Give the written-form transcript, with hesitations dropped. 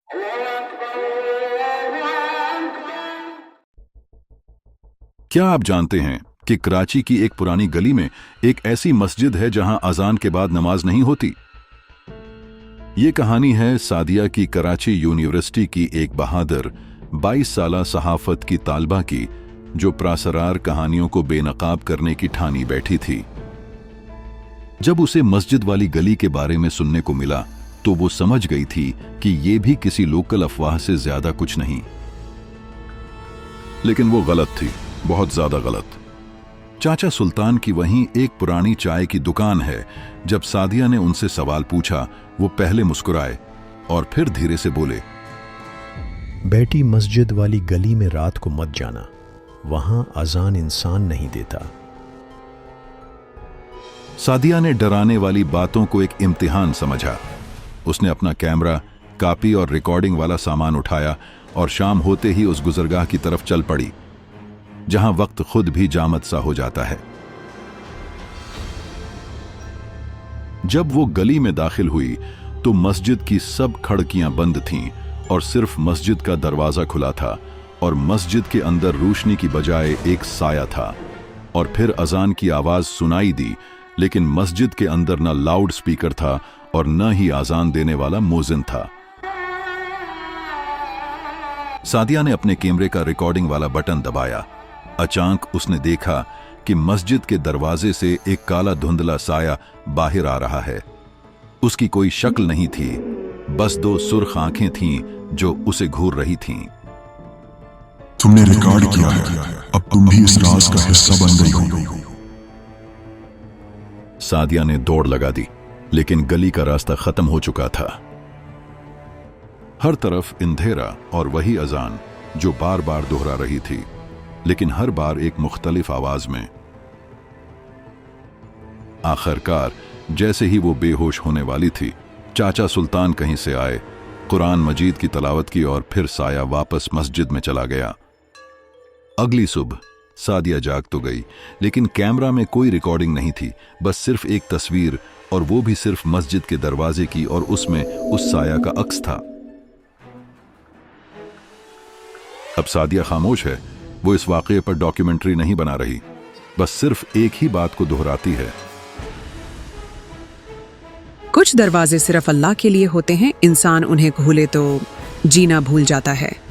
क्या आप जानते हैं कि कराची की एक पुरानी गली में एक ऐसी मस्जिद है जहां अजान के बाद नमाज नहीं होती? ये कहानी है सादिया की कराची यूनिवर्सिटी की एक बहादुर 22 साला सहाफत की तालबा की, जो प्रासरार कहानियों को बेनकाब करने की ठानी बैठी थी। जब उसे मस्जिद वाली गली के बारे में सुनने को मिला तो वो समझ गई थी कि ये भी किसी लोकल अफवाह से ज्यादा कुछ नहीं। लेकिन वो गलत थी, बहुत ज्यादा गलत। चाचा सुल्तान की वहीं एक पुरानी चाय की दुकान है। जब सादिया ने उनसे सवाल पूछा, वो पहले मुस्कुराए और फिर धीरे से बोले, बेटी, मस्जिद वाली गली में रात को मत जाना, वहां अजान इंसान नहीं देता। सादिया ने डराने वाली बातों को एक इम्तिहान समझा। उसने अपना कैमरा, कापी और रिकॉर्डिंग वाला सामान उठाया और शाम होते ही उस गुजरगाह की तरफ चल पड़ी, जहां वक्त खुद भी जामद सा हो जाता है। जब वो गली में दाखिल हुई तो मस्जिद की सब खिड़कियां बंद थीं और सिर्फ मस्जिद का दरवाजा खुला था, और मस्जिद के अंदर रोशनी की बजाय एक साया था। और फिर अजान की आवाज सुनाई दी, लेकिन मस्जिद के अंदर न लाउड स्पीकर था और न ही अजान देने वाला मुअज्जिन था। सादिया ने अपने कैमरे का रिकॉर्डिंग वाला बटन दबाया। अचानक उसने देखा कि मस्जिद के दरवाजे से एक काला धुंधला साया बाहर आ रहा है। उसकी कोई शक्ल नहीं थी, बस दो सुर्ख आंखें थीं जो उसे घूर रही थीं। तुमने रिकॉर्ड किया है, अब तुम भी इस राज का हिस्सा बन गई हो। सादिया ने दौड़ लगा दी, लेकिन गली का रास्ता खत्म हो चुका था। हर तरफ अंधेरा और वही अजान जो बार बार दोहरा रही थी, लेकिन हर बार एक मुख्तलिफ आवाज में। आखिरकार जैसे ही वो बेहोश होने वाली थी, चाचा सुल्तान कहीं से आए, कुरान मजीद की तलावत की और फिर साया वापस मस्जिद में चला गया। अगली सुबह सादिया जाग तो गई, लेकिन कैमरा में कोई रिकॉर्डिंग नहीं थी, बस सिर्फ एक तस्वीर, और वो भी सिर्फ मस्जिद के दरवाजे की, और उसमें उस साया का अक्स था। अब सादिया खामोश है। वो इस वाक़ये पर डॉक्यूमेंट्री नहीं बना रही, बस सिर्फ एक ही बात को दोहराती है। कुछ दरवाजे सिर्फ अल्लाह के लिए होते हैं, इंसान उन्हें खोले तो जीना भूल जाता है।